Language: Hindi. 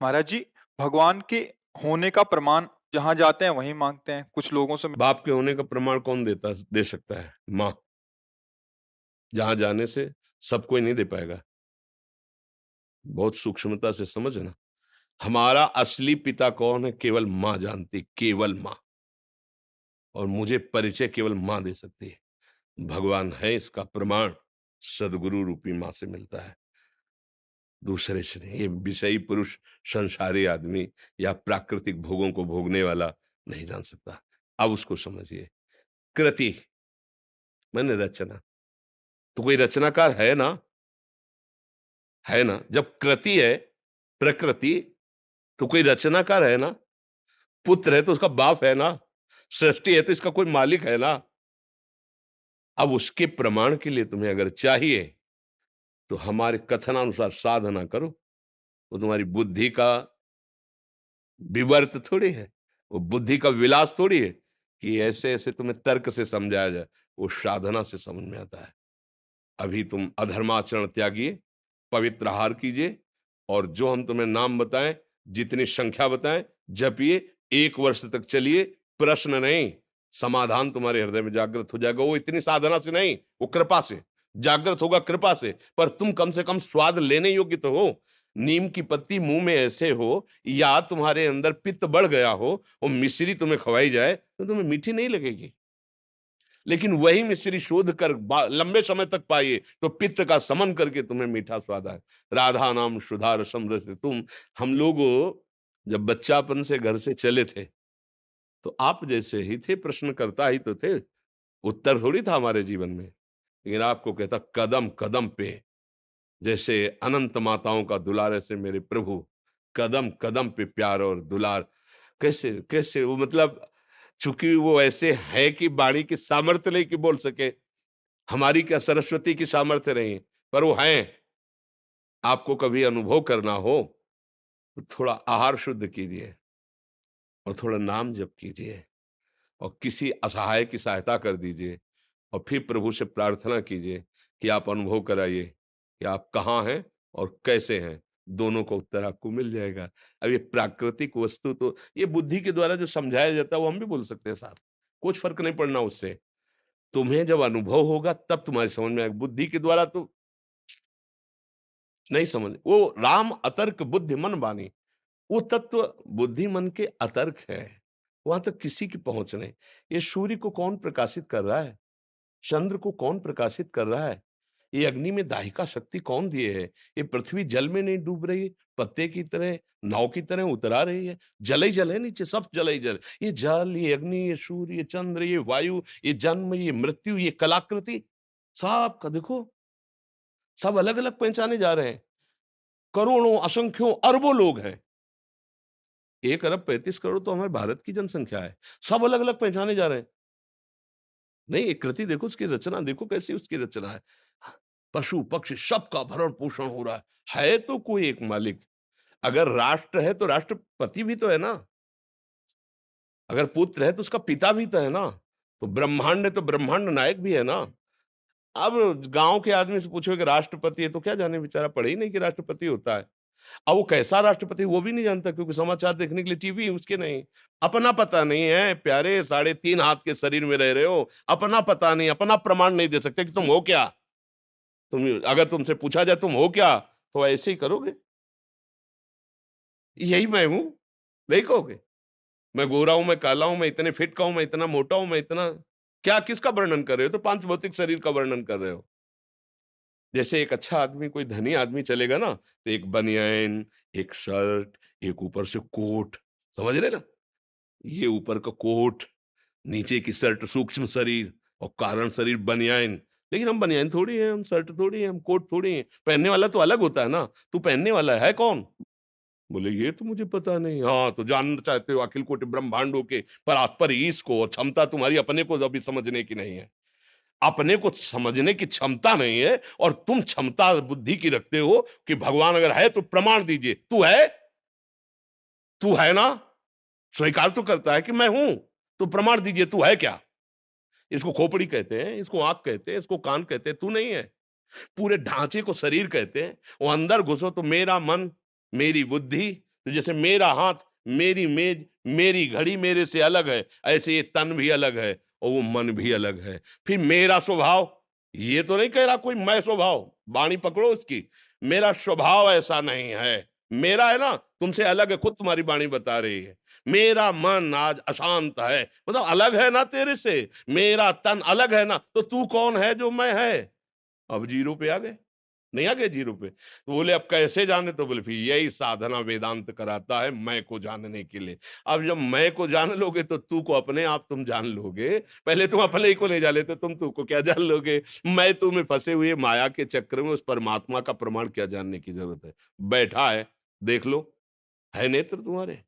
महाराज जी, भगवान के होने का प्रमाण जहाँ जाते हैं वहीं माँगते हैं। कुछ लोगों से बाप के होने का प्रमाण कौन दे सकता है? माँ। जहां जाने से सब कोई नहीं दे पाएगा। बहुत सूक्ष्मता से समझना। हमारा असली पिता कौन है? केवल माँ जानती, केवल माँ। और मुझे परिचय केवल माँ दे सकती है। भगवान है इसका प्रमाण सदगुरु रूपी माँ से मिलता है, दूसरे से नहीं। ये विषयी पुरुष, संसारी आदमी या प्राकृतिक भोगों को भोगने वाला नहीं जान सकता। अब उसको समझिए। कृति माने रचना। तो कोई रचनाकार है ना? है ना? जब कृति है प्रकृति, तो कोई रचनाकार है ना? पुत्र है तो उसका बाप है ना? सृष्टि है तो इसका कोई मालिक है ना? अब उसके प्रमाण के लिए तुम्हें अगर चाहिए तो हमारे कथनानुसार साधना करो। वो तुम्हारी बुद्धि का विवर्त थोड़ी है, वो बुद्धि का विलास थोड़ी है कि ऐसे ऐसे तुम्हें तर्क से समझाया जाए। वो साधना से समझ में आता है। अभी तुम अधर्माचरण त्यागिए, पवित्र आहार कीजिए, और जो हम तुम्हें नाम बताएं, जितनी संख्या बताएं, जपिए। 1 वर्ष तक चलिए। प्रश्न नहीं, समाधान तुम्हारे हृदय में जागृत हो जाएगा। वो इतनी साधना से नहीं, वो कृपा से जागृत होगा, कृपा से। पर तुम कम से कम स्वाद लेने योग्य तो हो। नीम की पत्ती मुंह में ऐसे हो, या तुम्हारे अंदर पित्त बढ़ गया हो, वो मिश्री तुम्हें खवाई जाए तो तुम्हें मीठी नहीं लगेगी। लेकिन वही मिश्री शोध कर लंबे समय तक पाइए तो पित्त का समन करके तुम्हें मीठा स्वाद आए। राधा नाम सुधा रसम रस तुम। हम लोग जब बच्चापन से घर से चले थे तो आप जैसे ही थे, प्रश्नकर्ता ही तो थे, उत्तर थोड़ी था हमारे जीवन में। लेकिन आपको कहता कदम कदम पे, जैसे अनंत माताओं का दुलार ऐसे मेरे प्रभु, कदम कदम पे प्यार और दुलार। कैसे कैसे वो, मतलब चूंकि वो ऐसे है कि वाणी की सामर्थ्य नहीं कि बोल सके, हमारी क्या सरस्वती की सामर्थ्य नहीं, पर वो हैं। आपको कभी अनुभव करना हो तो थोड़ा आहार शुद्ध कीजिए और थोड़ा नाम जप कीजिए और किसी असहाय की सहायता कर दीजिए, और फिर प्रभु से प्रार्थना कीजिए कि आप अनुभव कराइए कि आप कहाँ हैं और कैसे हैं। दोनों का उत्तर आपको मिल जाएगा। अब ये प्राकृतिक वस्तु तो ये बुद्धि के द्वारा जो समझाया जाता है वो हम भी बोल सकते हैं साथ, कुछ फर्क नहीं पड़ना उससे। तुम्हें जब अनुभव होगा तब तुम्हारी समझ में आएगा। बुद्धि के द्वारा तो नहीं समझ। वो राम अतर्क बुद्धि मन बानी, वो तत्व बुद्धि मन के अतर्क है, वहां तक किसी की पहुंच नहीं। ये सूर्य को कौन प्रकाशित कर रहा है? चंद्र को कौन प्रकाशित कर रहा है? ये अग्नि में दाहिका शक्ति कौन दिए है? ये पृथ्वी जल में नहीं डूब रही, पत्ते की तरह, नाव की तरह उतरा रही है। जल ही जल है नीचे, सब जल ही जल। ये जल, ये अग्नि, ये सूर्य, ये चंद्र, ये वायु, ये जन्म, ये मृत्यु, ये कलाकृति, सब का देखो, सब अलग अलग पहचाने जा रहे हैं। करोड़ों, असंख्यों, अरबों लोग हैं। 1 अरब 35 करोड़ तो हमारे भारत की जनसंख्या है। सब अलग अलग पहचाने जा रहे हैं। नहीं, एक कृति देखो, उसकी रचना देखो कैसी उसकी रचना है। पशु पक्षी सबका भरण पोषण हो रहा है तो कोई एक मालिक। अगर राष्ट्र है तो राष्ट्रपति भी तो है ना, अगर पुत्र है तो उसका पिता भी तो है ना, तो ब्रह्मांड है तो ब्रह्मांड नायक भी है ना। अब गांव के आदमी से पूछो कि राष्ट्रपति है तो क्या जाने, बेचारा पढ़े ही नहीं कि राष्ट्रपति होता है। अब वो कैसा राष्ट्रपति वो भी नहीं जानता, क्योंकि समाचार देखने के लिए टीवी उसके नहीं। अपना पता नहीं है प्यारे, 3.5 हाथ के शरीर में रह रहे हो, अपना पता नहीं, अपना प्रमाण नहीं दे सकते कि तुम हो क्या। तुम अगर तुमसे पूछा जाए तुम हो क्या, तो ऐसे ही करोगे, यही मैं हूं, नहीं कहोगे? मैं गोरा हूं, मैं काला हूं, मैं इतने फिट का हूं, मैं इतना मोटा हूं, मैं इतना क्या, किसका वर्णन कर रहे हो? तो पांच भौतिक शरीर का वर्णन कर रहे हो। जैसे एक अच्छा आदमी, कोई धनी आदमी चलेगा ना, तो एक बनियान, एक शर्ट, एक ऊपर से कोट, समझ रहे ना? ये ऊपर का कोट, नीचे की शर्ट, सूक्ष्म शरीर और कारण शरीर बनियान। लेकिन हम बनियान थोड़ी हैं, हम शर्ट थोड़ी हैं, हम कोट थोड़ी हैं। पहनने वाला तो अलग होता है ना। तू पहनने वाला है कौन? बोले ये तो मुझे पता नहीं। हाँ, तो जानना चाहते हो अखिल कोटि ब्रह्मांडों के पर ईश को, और क्षमता तुम्हारी अपने को अभी समझने की नहीं है। अपने को समझने की क्षमता नहीं है, और तुम क्षमता बुद्धि की रखते हो कि भगवान अगर है तो प्रमाण दीजिए। तू है? तू है ना? स्वीकार तो करता है कि मैं हूं, तो प्रमाण दीजिए तू है क्या। इसको खोपड़ी कहते हैं, इसको आंख कहते हैं, इसको कान कहते हैं, तू नहीं है। पूरे ढांचे को शरीर कहते हैं। वो अंदर घुसो तो मेरा मन, मेरी बुद्धि, तो जैसे मेरा हाथ, मेरी मेज, मेरी घड़ी मेरे से अलग है, ऐसे ये तन भी अलग है और वो मन भी अलग है। फिर मेरा स्वभाव, ये तो नहीं कह रहा कोई मैं स्वभाव, वाणी पकड़ो उसकी। मेरा स्वभाव ऐसा नहीं है, मेरा है ना तुमसे अलग है, खुद तुम्हारी वाणी बता रही है। मेरा मन आज अशांत है, मतलब अलग है ना तेरे से। मेरा तन अलग है ना, तो तू कौन है जो मैं है? अब जीरो पे आ गए, नहीं आ गए जीरो पे? तो बोले अब कैसे जाने? तो बोले फिर यही साधना वेदांत कराता है, मैं को जानने के लिए। अब जब मैं को जान लोगे तो तू को अपने आप तुम जान लोगे। पहले तुम अपने ही को नहीं जान लेते, तुम तू को क्या जान लोगे? मैं तू में फंसे हुए माया के चक्कर में उस परमात्मा का प्रमाण क्या जानने की जरूरत है? बैठा है, देख लो, है नेत्र तुम्हारे?